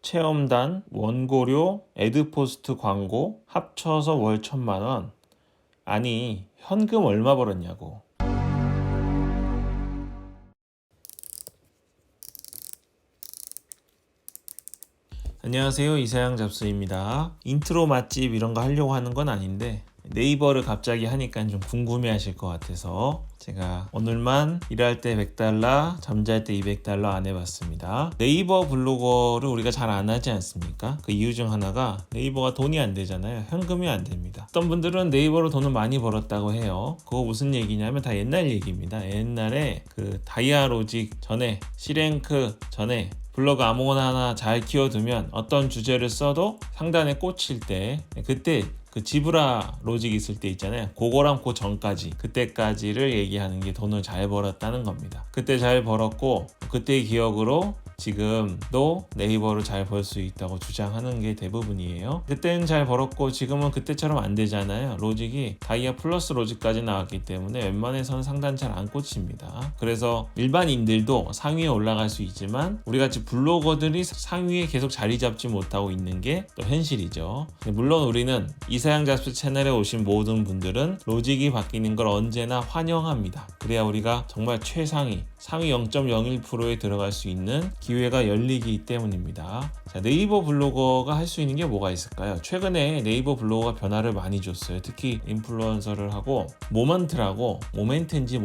체험단, 원고료, 애드포스트 광고 합쳐서 월 1,000만 원. 아니, 현금 얼마 벌었냐고. 안녕하세요, 이사양 잡스입니다. 인트로 맛집 이런 거 하려고 하는 건 아닌데 네이버를 갑자기 하니까 좀 궁금해 하실 것 같아서 제가 오늘만 일할 때 $100, 잠잘 때 $200 안 해봤습니다. 네이버 블로거를 우리가 잘 안 하지 않습니까? 그 이유 중 하나가 네이버가 돈이 안 되잖아요. 현금이 안 됩니다. 어떤 분들은 네이버로 돈을 많이 벌었다고 해요. 그거 무슨 얘기냐면 다 옛날 얘기입니다. 옛날에 그 다이아로직 전에, 시랭크 전에 블로그 아무거나 하나 잘 키워두면 어떤 주제를 써도 상단에 꽂힐 때, 그때 그 지브라 로직 있을 때 있잖아요. 그거랑 그 전까지, 그때까지를 얘기하는 게 돈을 잘 벌었다는 겁니다. 그때 잘 벌었고 그때의 기억으로 지금도 네이버를 잘 벌 수 있다고 주장하는 게 대부분이에요. 그때는 잘 벌었고 지금은 그때처럼 안 되잖아요. 로직이 다이아 플러스 로직까지 나왔기 때문에 웬만해서는 상단 잘 안 꽂힙니다. 그래서 일반인들도 상위에 올라갈 수 있지만 우리같이 블로거들이 상위에 계속 자리 잡지 못하고 있는 게 또 현실이죠. 물론 우리는 이사양 잡스 채널에 오신 모든 분들은 로직이 바뀌는 걸 언제나 환영합니다. 그래야 우리가 정말 최상위, 상위 0.01%에 들어갈 수 있는 기회가 열리기 때문입니다. 자, 네이버 블로거가 할 수 있는 게 뭐가 있을까요? 최근에 네이버 블로거가 변화를 많이 줬어요. 특히 인플루언서를 하고 모멘트인지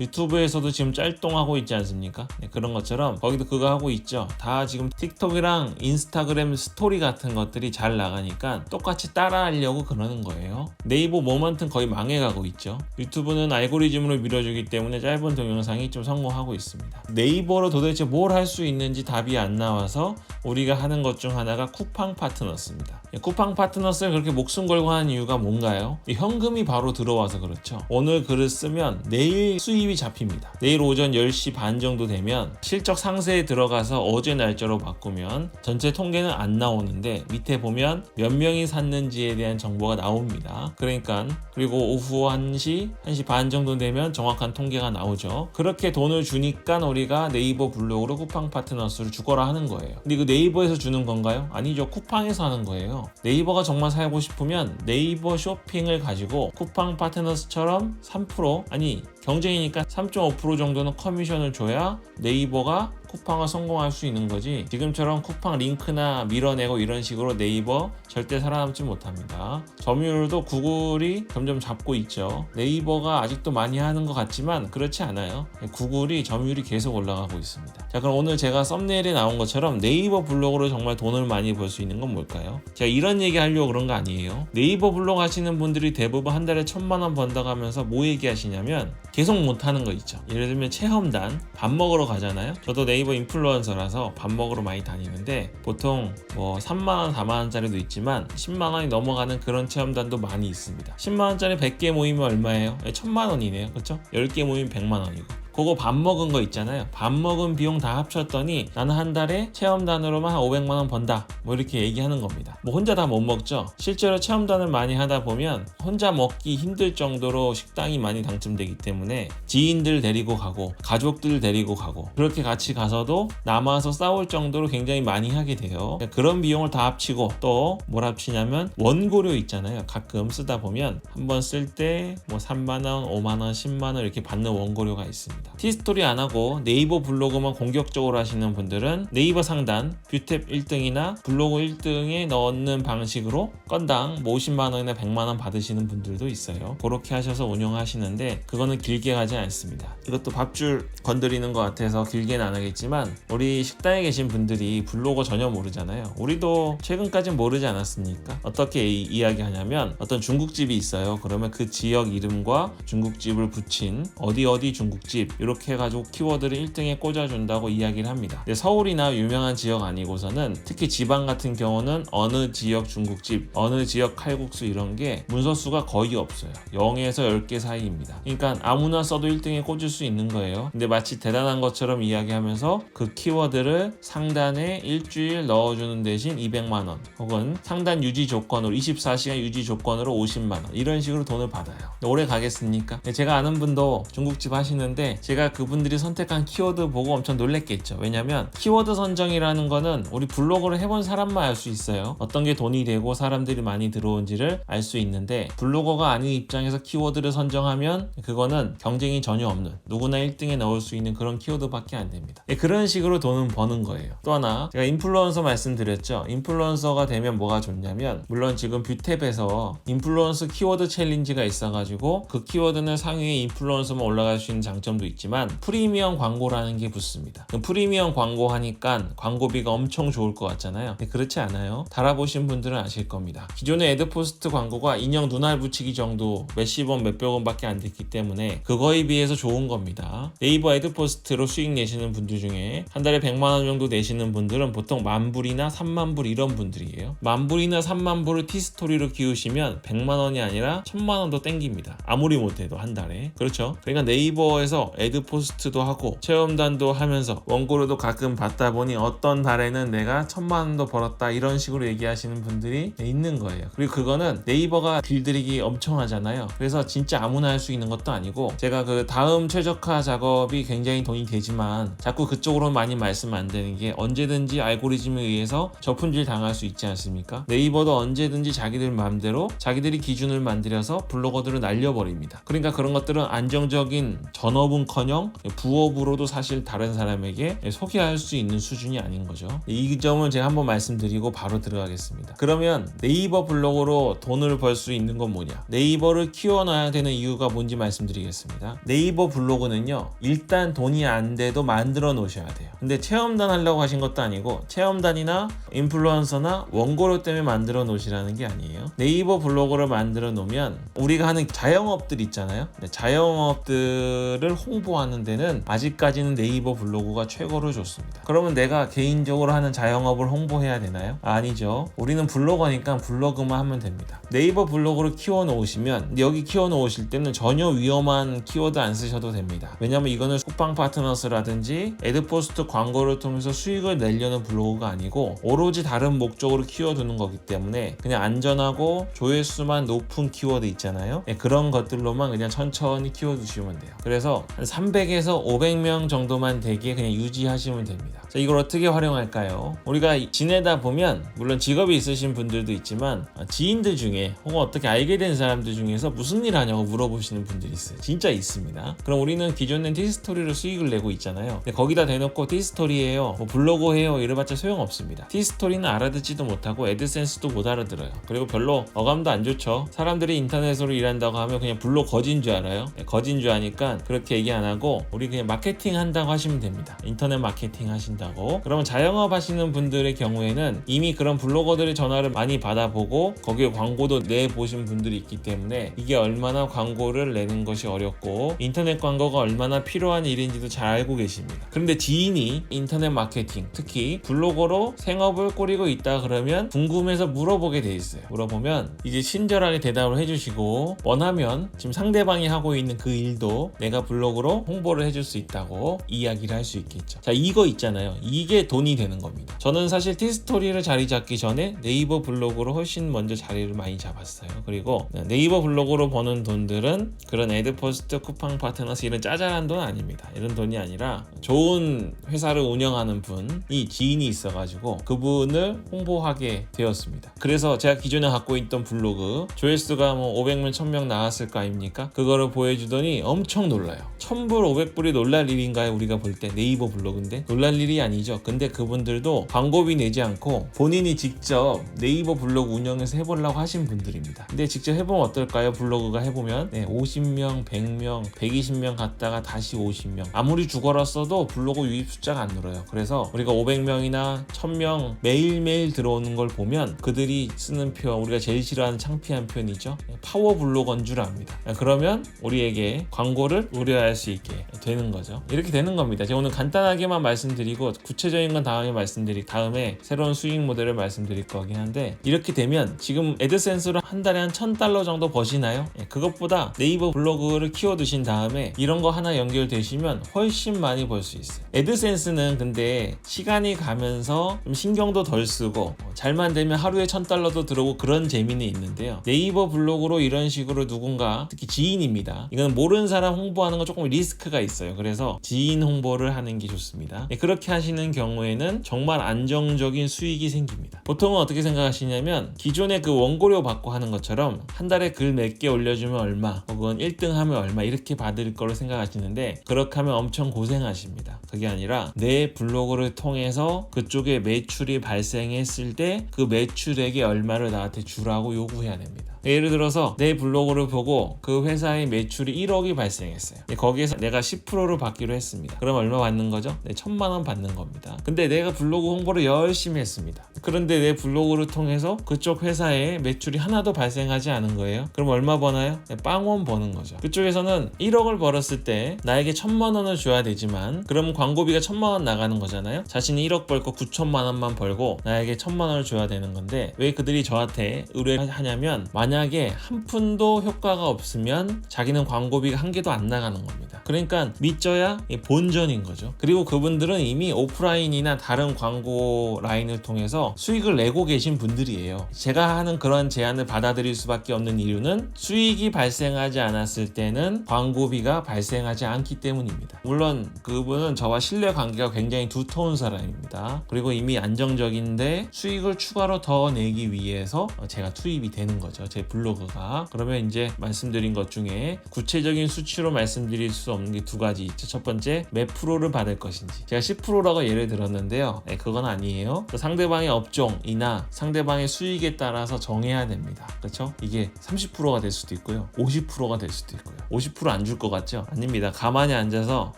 유튜브에서도 지금 짤동하고 있지 않습니까? 네, 그런 것처럼 거기도 그거 하고 있죠. 다 지금 틱톡이랑 인스타그램 스토리 같은 것들이 잘 나가니까 똑같이 따라하려고 그러는 거예요. 네이버 모멘트는 거의 망해가고 있죠. 유튜브는 알고리즘으로 밀어주기 때문에 짧은 동영상이 좀 성공하고 있습니다. 네이버로 도대체 뭘 할 수 있는지 답이 안 나와서 우리가 하는 것 중 하나가 쿠팡 파트너스입니다. 쿠팡 파트너스를 그렇게 목숨 걸고 하는 이유가 뭔가요? 현금이 바로 들어와서 그렇죠. 오늘 글을 쓰면 내일 수입이 잡힙니다. 내일 오전 10시 반 정도 되면 실적 상세에 들어가서 어제 날짜로 바꾸면 전체 통계는 안 나오는데 밑에 보면 몇 명이 샀는지에 대한 정보가 나옵니다. 그리고 오후 1시 반 정도 되면 정확한 통계가 나오죠. 그렇게 돈을 주니까 우리가 네이버 블로그로 쿠팡 파트너스를 주거라 하는 거예요. 근데 이거 네이버에서 주는 건가요? 아니죠. 쿠팡에서 하는 거예요. 네이버가 정말 살고 싶으면 네이버 쇼핑을 가지고 쿠팡 파트너스처럼 3% 아니 경쟁이니까 3.5% 정도는 커미션을 줘야 네이버가 쿠팡을 성공할 수 있는 거지, 지금처럼 쿠팡 링크나 밀어내고 이런 식으로 네이버 절대 살아남지 못합니다. 점유율도 구글이 점점 잡고 있죠. 네이버가 아직도 많이 하는 것 같지만 그렇지 않아요. 구글이 점유율이 계속 올라가고 있습니다. 자, 그럼 오늘 제가 썸네일에 나온 것처럼 네이버 블로그로 정말 돈을 많이 벌 수 있는 건 뭘까요? 제가 이런 얘기 하려고 그런 거 아니에요. 네이버 블로그 하시는 분들이 대부분 한 달에 1,000만 원 번다고 하면서 뭐 얘기하시냐면 계속 못하는 거 있죠. 예를 들면 체험단, 밥 먹으러 가잖아요. 저도 네이버 인플루언서라서 밥 먹으러 많이 다니는데 보통 뭐 3만원, 4만원짜리도 있지만 10만원이 넘어가는 그런 체험단도 많이 있습니다. 10만원짜리 100개 모이면 얼마예요? 1,000만원이네요. 그렇죠? 10개 모이면 100만원이고. 그거 밥 먹은 거 있잖아요. 밥 먹은 비용 다 합쳤더니 나는 한 달에 체험단으로만 한 500만원 번다, 뭐 이렇게 얘기하는 겁니다. 뭐 혼자 다 못 먹죠. 실제로 체험단을 많이 하다 보면 혼자 먹기 힘들 정도로 식당이 많이 당첨되기 때문에 지인들 데리고 가고 가족들 데리고 가고 그렇게 같이 가서도 남아서 싸울 정도로 굉장히 많이 하게 돼요. 그런 비용을 다 합치고 또 뭘 합치냐면 원고료 있잖아요. 가끔 쓰다 보면 한번 쓸 때 뭐 3만원, 5만원, 10만원 이렇게 받는 원고료가 있습니다. 티스토리 안 하고 네이버 블로그만 공격적으로 하시는 분들은 네이버 상단 뷰탭 1등이나 블로그 1등에 넣는 방식으로 건당 뭐 50만원이나 100만원 받으시는 분들도 있어요. 그렇게 하셔서 운영하시는데 그거는 길게 가지 않습니다. 이것도 밥줄 건드리는 것 같아서 길게는 안 하겠지만 우리 식당에 계신 분들이 블로거 전혀 모르잖아요. 우리도 최근까진 모르지 않았습니까? 어떻게 이야기하냐면 어떤 중국집이 있어요. 그러면 그 지역 이름과 중국집을 붙인 어디 중국집 이렇게 해가지고 키워드를 1등에 꽂아준다고 이야기를 합니다. 근데 서울이나 유명한 지역 아니고서는 특히 지방 같은 경우는 어느 지역 중국집, 어느 지역 칼국수 이런 게 문서수가 거의 없어요. 0에서 10개 사이입니다. 그러니까 아무나 써도 1등에 꽂을 수 있는 거예요. 근데 마치 대단한 것처럼 이야기하면서 그 키워드를 상단에 일주일 넣어주는 대신 200만원 혹은 상단 유지 조건으로 24시간 유지 조건으로 50만원 이런 식으로 돈을 받아요. 오래 가겠습니까? 제가 아는 분도 중국집 하시는데 때 제가 그분들이 선택한 키워드 보고 엄청 놀랬겠죠. 왜냐면 키워드 선정이라는 거는 우리 블로그를 해본 사람만 알 수 있어요. 어떤 게 돈이 되고 사람들이 많이 들어온지를 알 수 있는데, 블로거가 아닌 입장에서 키워드를 선정하면 그거는 경쟁이 전혀 없는, 누구나 1등에 넣을 수 있는 그런 키워드밖에 안 됩니다. 그런 식으로 돈은 버는 거예요. 또 하나, 제가 인플루언서 말씀드렸죠. 인플루언서가 되면 뭐가 좋냐면, 물론 지금 뷰탭에서 인플루언서 키워드 챌린지가 있어가지고 그 키워드는 상위에 인플루언서만 올라갈 수 있는 장점도 있지만 프리미엄 광고라는 게 붙습니다. 프리미엄 광고 하니까 광고비가 엄청 좋을 것 같잖아요. 근데 그렇지 않아요. 달아보신 분들은 아실 겁니다. 기존의 애드포스트 광고가 인형 눈알 붙이기 정도 몇십 원 몇백 원밖에 안 됐기 때문에 그거에 비해서 좋은 겁니다. 네이버 애드포스트로 수익 내시는 분들 중에 한 달에 100만 원 정도 내시는 분들은 보통 10,000불이나 30,000불 이런 분들이에요. 10,000불이나 30,000불을 티스토리로 키우시면 100만 원이 아니라 1000만 원도 땡깁니다. 아무리 못해도 한 달에. 그렇죠? 그러니까 네이버에서 애드포스트도 하고 체험단도 하면서 원고료도 가끔 받다 보니 어떤 달에는 내가 1000만 원도 벌었다 이런 식으로 얘기하시는 분들이 있는 거예요. 그리고 그거는 네이버가 길들이기 엄청 하잖아요. 그래서 진짜 아무나 할 수 있는 것도 아니고, 제가 그 다음 최적화 작업이 굉장히 돈이 되지만 자꾸 그쪽으로 많이 말씀 안 되는 게, 언제든지 알고리즘에 의해서 저품질 당할 수 있지 않습니까? 네이버도 언제든지 자기들 마음대로 자기들이 기준을 만들어서 블로거들을 날려버립니다. 그러니까 그런 것들은 안정적인 전업은커녕 부업으로도 사실 다른 사람에게 소개할 수 있는 수준이 아닌 거죠. 이 점을 제가 한번 말씀드리고 바로 들어가겠습니다. 그러면 네이버 블로그로 돈을 벌 수 있는 건 뭐냐? 네이버를 키워놔야 되는 이유가 뭔지 말씀드리겠습니다. 네이버 블로그는요, 일단 돈이 안 돼도 만들어 놓으셔야 돼요. 근데 체험단 하려고 하신 것도 아니고, 체험단이나 인플루언서나 원고료 때문에 만들어 놓으시라는 게 아니에요. 네이버 블로그를 만들어 놓으면 우리가 하는 자영업들 있잖아요. 자영업들을 홍보하는 데는 아직까지는 네이버 블로그가 최고로 좋습니다. 그러면 내가 개인적으로 하는 자영업을 홍보해야 되나요? 아니죠. 우리는 블로거니까 블로그만 하면 됩니다. 네이버 블로그를 키워 놓으시면, 여기 키워 놓으실 때는 전혀 위험한 키워드 안 쓰셔도 됩니다. 왜냐면 이거는 쿠팡 파트너스라든지 애드포스트 광고를 통해서 수익을 내려는 블로그가 아니고 오로지 다른 목적으로 키워두는 거기 때문에 그냥 안전하고 조회수만 높은 키워드 있잖아요. 그런 것들로만 그냥 천천히 키워두시면 돼요. 그래서 한 300에서 500명 정도만 되게 그냥 유지하시면 됩니다. 자, 이걸 어떻게 활용할까요? 우리가 지내다 보면 물론 직업이 있으신 분들도 있지만 지인들 중에 혹은 어떻게 알게 된 사람들 중에서 무슨 일 하냐고 물어보시는 분들이 있어요. 진짜 있습니다. 그럼 우리는 기존엔 티스토리로 수익을 내고 있잖아요. 근데 거기다 대놓고 티스토리예요, 뭐 블로그 해요 이래봤자 소용없습니다. 티스토리는 알아듣지도 못하고 애드센스도 못 알아들어요. 그리고 별로 어감도 안 좋죠. 사람들이 인터넷으로 일한다고 하면 그냥 블로거진 줄 알아요. 거진 줄 아니까 그렇게 얘기 안 하고 우리 그냥 마케팅 한다고 하시면 됩니다. 인터넷 마케팅 하신다고. 그러면 자영업 하시는 분들의 경우에는 이미 그런 블로거들의 전화를 많이 받아보고 거기에 광고도 내보신 분들이 있기 때문에 이게 얼마나 광고를 내는 것이 어렵고 인터넷 광고가 얼마나 필요한 일인지도 잘 알고 계십니다. 그런데 지인이 인터넷 마케팅, 특히 블로거로 생업을 꾸리고 있다 그러면 궁금해서 물어보게 돼 있어요. 물어보면 이제 친절하게 대답을 해주시고, 원하면 지금 상대방이 하고 있는 그 일도 내가 블로그로 홍보를 해줄 수 있다고 이야기를 할 수 있겠죠. 자, 이거 있잖아요. 이게 돈이 되는 겁니다. 저는 사실 티스토리를 자리 잡기 전에 네이버 블로그로 훨씬 먼저 자리를 많이 잡았어요. 그리고 네이버 블로그로 버는 돈들은 그런 애드포스트, 쿠팡 파트너스 이런 짜잘한 돈 아닙니다. 이런 돈이 아니라 좋은 회사를 운영하는 분이 지인이 있어가지고 그분을 홍보하게 되었습니다. 그래서 제가 기존에 갖고 있던 블로그 조회수가 뭐 500명, 1000명 나왔을 거 아닙니까? 그거를 보여주더니 엄청 놀라요. 1000불, 500불이 놀랄 일인가요? 우리가 볼 때 네이버 블로그인데 놀랄 일이 아니죠. 근데 그분들도 광고비 내지 않고 본인이 직접 네이버 블로그 운영해서 해보려고 하신 분들입니다. 근데 직접 해보면 어떨까요? 블로그가 해보면 50명, 100명, 120명 갔다가 다시 50명. 아무리 죽어라 써도 블로그 유입 숫자가 안 늘어요. 그래서 우리가 500명이나 1000명 매일매일 들어오는 걸 보면 그들이 쓰는 표현, 우리가 제일 싫어하는 창피한 표현이죠. 파워 블로거인 줄 압니다. 그러면 우리에게 광고를 우려할 수 있게 되는 거죠. 이렇게 되는 겁니다. 제가 오늘 간단하게만 말씀드리고 구체적인 건 다음에 새로운 수익 모델을 말씀드릴 거긴 한데, 이렇게 되면 지금 애드센스로 한 달에 한 1000달러 정도 버시나요? 그것보다 네이버 블로그를 키워두신 다음에 이런 거 하나 연결되시면 훨씬 많이 벌 수 있어요. 애드센스는 근데 시간이 가면서 좀 신경도 덜 쓰고 잘만 되면 하루에 1000달러도 들어오고 그런 재미는 있는데요. 네이버 블로그로 이런 식으로 누군가, 특히 지인입니다. 이건 모르는 사람 홍보하는 건 조금 리스크가 있어요. 그래서 지인 홍보를 하는 게 좋습니다. 그렇게 하시는 경우에는 정말 안정적인 수익이 생깁니다. 보통은 어떻게 생각하시냐면 기존에 그 원고료 받고 하는 것처럼 한 달에 글 몇 개 올려주면 얼마 혹은 1등 하면 얼마 이렇게 받을 거로 생각하시는데 그렇게 하면 엄청 고생하십니다. 그게 아니라 내 블로그를 통해서 그쪽에 매출이 발생했을 때 그 매출액의 얼마를 나한테 주라고 요구해야 됩니다. 예를 들어서 내 블로그를 보고 그 회사의 매출이 1억이 발생했어요. 거기에서 내가 10%를 받기로 했습니다. 그럼 얼마 받는 거죠? 1,000만 원 받는 겁니다. 근데 내가 블로그 홍보를 열심히 했습니다. 그런데 내 블로그를 통해서 그쪽 회사에 매출이 하나도 발생하지 않은 거예요. 그럼 얼마 버나요? 빵원 버는 거죠. 그쪽에서는 1억을 벌었을 때 나에게 1,000만 원을 줘야 되지만 그럼 광고비가 1,000만 원 나가는 거잖아요. 자신이 1억 벌 거 9천만 원만 벌고 나에게 1,000만 원을 줘야 되는 건데 왜 그들이 저한테 의뢰를 하냐면 만약에 한 푼도 효과가 없으면 자기는 광고비가 한 개도 안 나가는 겁니다. 그러니까 믿져야 본전인 거죠. 그리고 그분들은 이미 오프라인이나 다른 광고 라인을 통해서 수익을 내고 계신 분들이에요. 제가 하는 그런 제안을 받아들일 수밖에 없는 이유는 수익이 발생하지 않았을 때는 광고비가 발생하지 않기 때문입니다. 물론 그분은 저와 신뢰 관계가 굉장히 두터운 사람입니다. 그리고 이미 안정적인데 수익을 추가로 더 내기 위해서 제가 투입이 되는 거죠. 제 블로그가. 그러면 이제 말씀드린 것 중에 구체적인 수치로 말씀드릴 수 없는 게 두 가지 있죠. 첫 번째, 몇 프로를 받을 것인지. 제가 10%라고 예를 들었는데요. 그건 아니에요. 상대방의 업종이나 상대방의 수익에 따라서 정해야 됩니다. 그렇죠? 이게 30%가 될 수도 있고요. 50%가 될 수도 있고요. 50% 안 줄 것 같죠? 아닙니다. 가만히 앉아서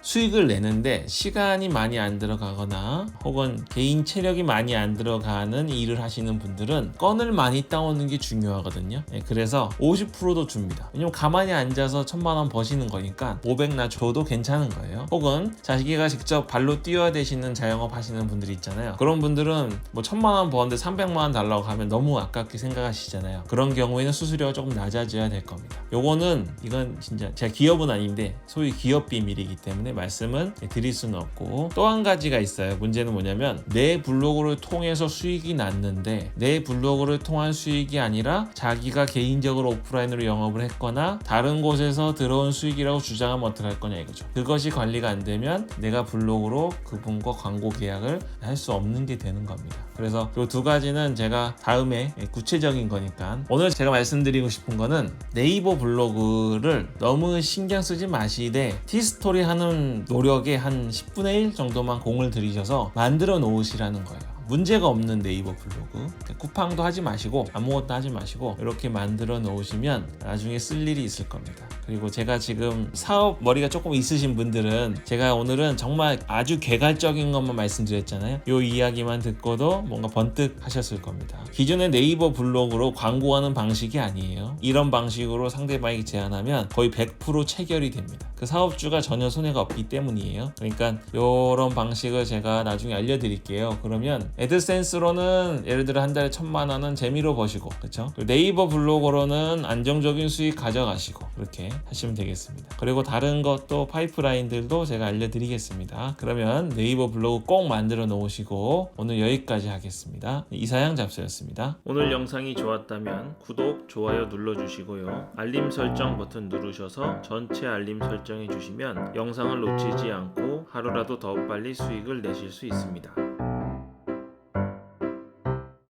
수익을 내는데 시간이 많이 안 들어가거나 혹은 개인 체력이 많이 안 들어가는 일을 하시는 분들은 건을 많이 따오는 게 중요하거든요. 그래서 50%도 줍니다. 왜냐면 가만히 앉아서 1,000만 원 버시는 거니까 500나 줘도 괜찮은 거예요. 혹은 자기가 직접 발로 뛰어야 되시는 자영업 하시는 분들이 있잖아요. 그런 분들은 뭐 1,000만 원 버는데 300만 원 달라고 하면 너무 아깝게 생각하시잖아요. 그런 경우에는 수수료가 조금 낮아져야 될 겁니다. 이건 진짜 제가 기업은 아닌데 소위 기업 비밀이기 때문에 말씀은 드릴 수는 없고 또 한 가지가 있어요. 문제는 뭐냐면 내 블로그를 통해서 수익이 났는데 내 블로그를 통한 수익이 아니라 자기가 개인적으로 오프라인으로 영업을 했거나 다른 곳에서 들어온 수익이라고 주장하면 어떡할 거냐 이거죠. 그것이 관리가 안 되면 내가 블로그로 그분과 광고 계약을 할 수 없는 게 되는 겁니다. 그래서 이 두 가지는 제가 다음에 구체적인 거니까 오늘 제가 말씀드리고 싶은 거는 네이버 블로그를 너무 신경 쓰지 마시되 티스토리 하는 노력에 한 10분의 1 정도만 공을 들이셔서 만들어 놓으시라는 거예요. 문제가 없는 네이버 블로그, 쿠팡도 하지 마시고 아무것도 하지 마시고 이렇게 만들어 놓으시면 나중에 쓸 일이 있을 겁니다. 그리고 제가 지금 사업 머리가 조금 있으신 분들은 제가 오늘은 정말 아주 개괄적인 것만 말씀드렸잖아요. 이 이야기만 듣고도 뭔가 번뜩 하셨을 겁니다. 기존의 네이버 블로그로 광고하는 방식이 아니에요. 이런 방식으로 상대방에게 제안하면 거의 100% 체결이 됩니다. 그 사업주가 전혀 손해가 없기 때문이에요. 그러니까 이런 방식을 제가 나중에 알려드릴게요. 그러면 애드센스로는 예를 들어 한 달에 1,000만 원은 재미로 버시고, 그렇죠? 네이버 블로그로는 안정적인 수익 가져가시고 그렇게 하시면 되겠습니다. 그리고 다른 것도 파이프라인들도 제가 알려드리겠습니다. 그러면 네이버 블로그 꼭 만들어 놓으시고 오늘 여기까지 하겠습니다. 이사양 잡스였습니다. 오늘 영상이 좋았다면 구독, 좋아요 눌러주시고요. 알림 설정 버튼 누르셔서 전체 알림 설정해 주시면 영상을 놓치지 않고 하루라도 더 빨리 수익을 내실 수 있습니다.